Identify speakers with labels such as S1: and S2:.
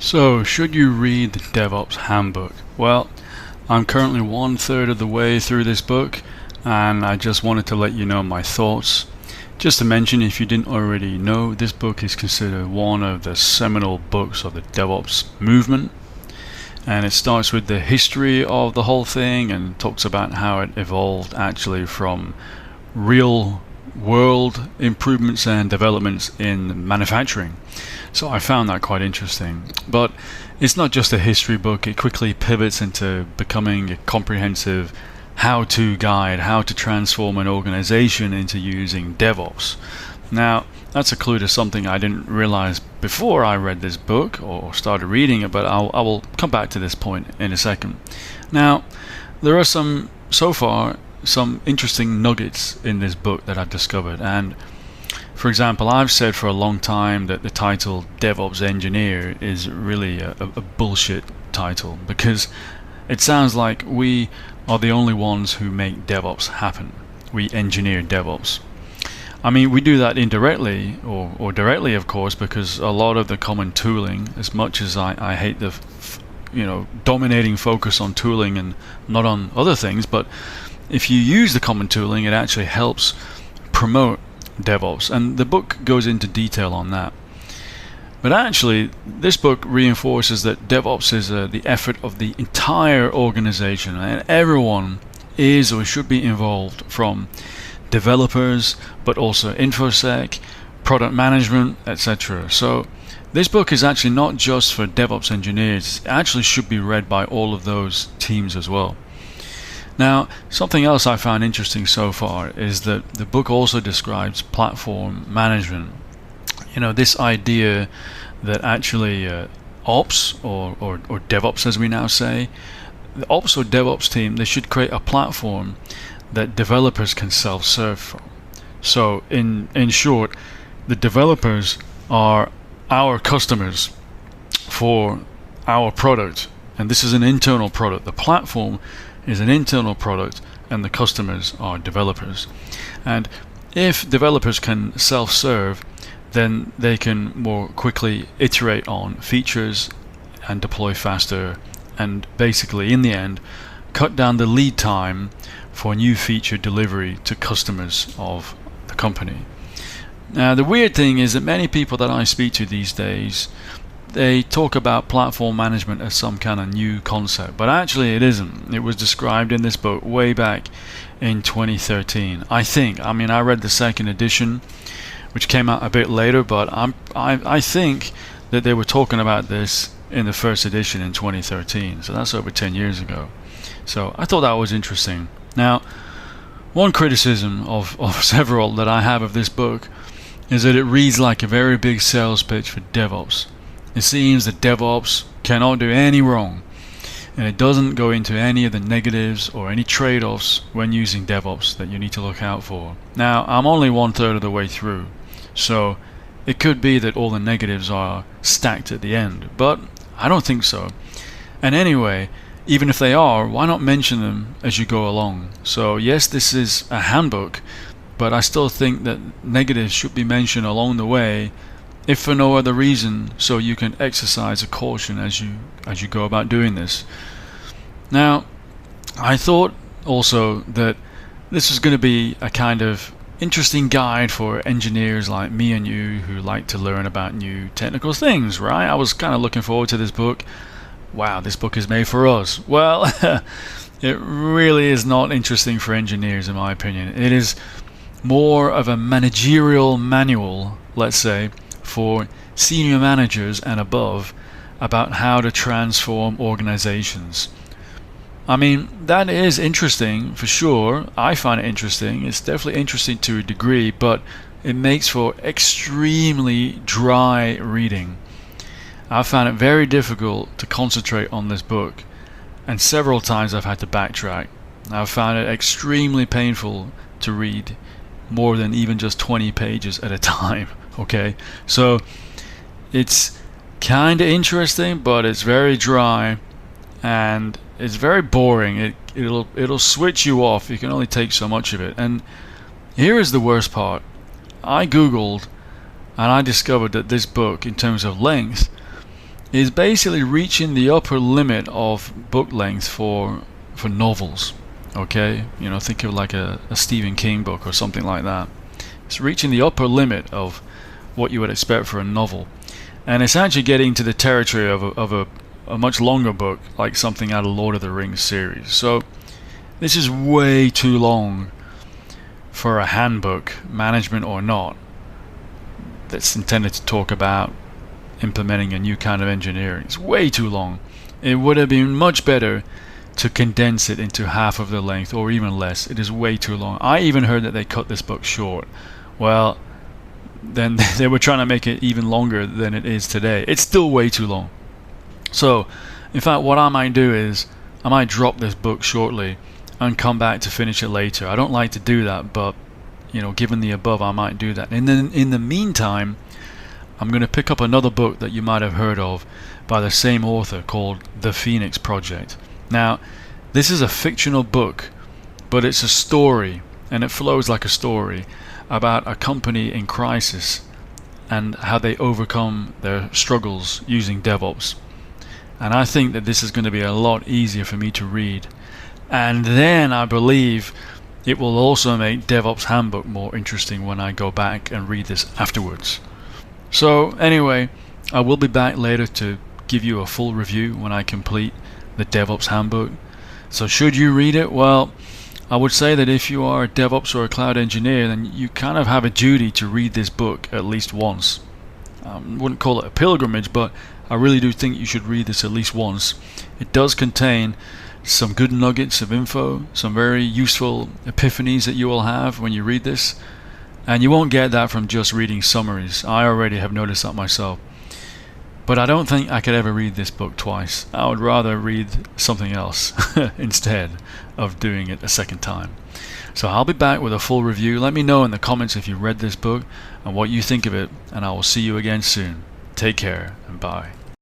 S1: So, should you read the DevOps Handbook? Well, I'm currently 1/3 of the way through this book, and I just wanted to let you know my thoughts. Just to mention, if you didn't already know, this book is considered one of the seminal books of the DevOps movement, and it starts with the history of the whole thing and talks about how it evolved actually from real world improvements and developments in manufacturing. So I found that quite interesting. But it's not just a history book, it quickly pivots into becoming a comprehensive how-to guide, how to transform an organization into using DevOps. Now, that's a clue to something I didn't realize before I read this book or started reading it, but I will come back to this point in a second. Now, there are so far, some interesting nuggets in this book that I've discovered. And for example, I've said for a long time that the title DevOps Engineer is really a bullshit title, because it sounds like we are the only ones who make DevOps happen. We engineer DevOps. I mean, we do that indirectly or directly, of course, because a lot of the common tooling, as much as I hate the dominating focus on tooling and not on other things, but if you use the common tooling, it actually helps promote DevOps, and the book goes into detail on that. But actually, this book reinforces that DevOps is the effort of the entire organization, and everyone is or should be involved, from developers, but also InfoSec, product management, etc. So this book is actually not just for DevOps engineers, it actually should be read by all of those teams as well. Now, something else I found interesting so far is that the book also describes platform management. You know, this idea that actually ops or DevOps, as we now say, the ops or DevOps team, they should create a platform that developers can self-serve from. So in short, the developers are our customers for our product, and this is an internal product. The platform is an internal product, and the customers are developers. And if developers can self-serve, then they can more quickly iterate on features and deploy faster, and basically in the end cut down the lead time for new feature delivery to customers of the company. Now, the weird thing is that many people that I speak to these days, they talk about platform management as some kind of new concept, but actually it isn't. It was described in this book way back in 2013, I think. I mean, I read the second edition, which came out a bit later, but I think that they were talking about this in the first edition in 2013, so that's over 10 years ago. So I thought that was interesting. Now, one criticism of several that I have of this book is that it reads like a very big sales pitch for DevOps. It seems that DevOps cannot do any wrong, and it doesn't go into any of the negatives or any trade-offs when using DevOps that you need to look out for. Now, I'm only 1/3 of the way through, so it could be that all the negatives are stacked at the end, but I don't think so. And anyway, even if they are, why not mention them as you go along? So yes, this is a handbook, but I still think that negatives should be mentioned along the way, if for no other reason, so you can exercise a caution as you go about doing this. Now, I thought also that this was going to be a kind of interesting guide for engineers like me and you who like to learn about new technical things, right? I was kind of looking forward to this book. Wow, this book is made for us. Well, it really is not interesting for engineers, in my opinion. It is more of a managerial manual, let's say, for senior managers and above about how to transform organizations. I mean, that is interesting for sure. I find it interesting. It's definitely interesting to a degree, but it makes for extremely dry reading. I found it very difficult to concentrate on this book, and several times I've had to backtrack. I've found it extremely painful to read more than even just 20 pages at a time. Okay, so it's kind of interesting, but it's very dry and it's very boring. It'll switch you off. You can only take so much of it. And here is the worst part. I googled and I discovered that this book, in terms of length, is basically reaching the upper limit of book length for novels. Okay, think of like a Stephen King book or something like that. It's reaching the upper limit of what you would expect for a novel, and it's actually getting to the territory of a much longer book, like something out of Lord of the Rings series. So this is way too long for a handbook, management or not, that's intended to talk about implementing a new kind of engineering. It's way too long. It would have been much better to condense it into half of the length or even less. It is way too long. I even heard that they cut this book short. Well, then they were trying to make it even longer than it is today. It's still way too long. So, in fact, what I might do is I might drop this book shortly and come back to finish it later. I don't like to do that, but given the above, I might do that. And then in the meantime, I'm going to pick up another book that you might have heard of by the same author called The Phoenix Project. Now, this is a fictional book, but it's a story, and it flows like a story about a company in crisis and how they overcome their struggles using DevOps. And I think that this is going to be a lot easier for me to read. And then I believe it will also make DevOps Handbook more interesting when I go back and read this afterwards. So anyway, I will be back later to give you a full review when I complete the DevOps Handbook. So should you read it? Well, I would say that if you are a DevOps or a cloud engineer, then you kind of have a duty to read this book at least once. I wouldn't call it a pilgrimage, but I really do think you should read this at least once. It does contain some good nuggets of info, some very useful epiphanies that you will have when you read this, and you won't get that from just reading summaries. I already have noticed that myself. But I don't think I could ever read this book twice. I would rather read something else instead of doing it a second time. So I'll be back with a full review. Let me know in the comments if you read this book and what you think of it, and I will see you again soon. Take care and bye.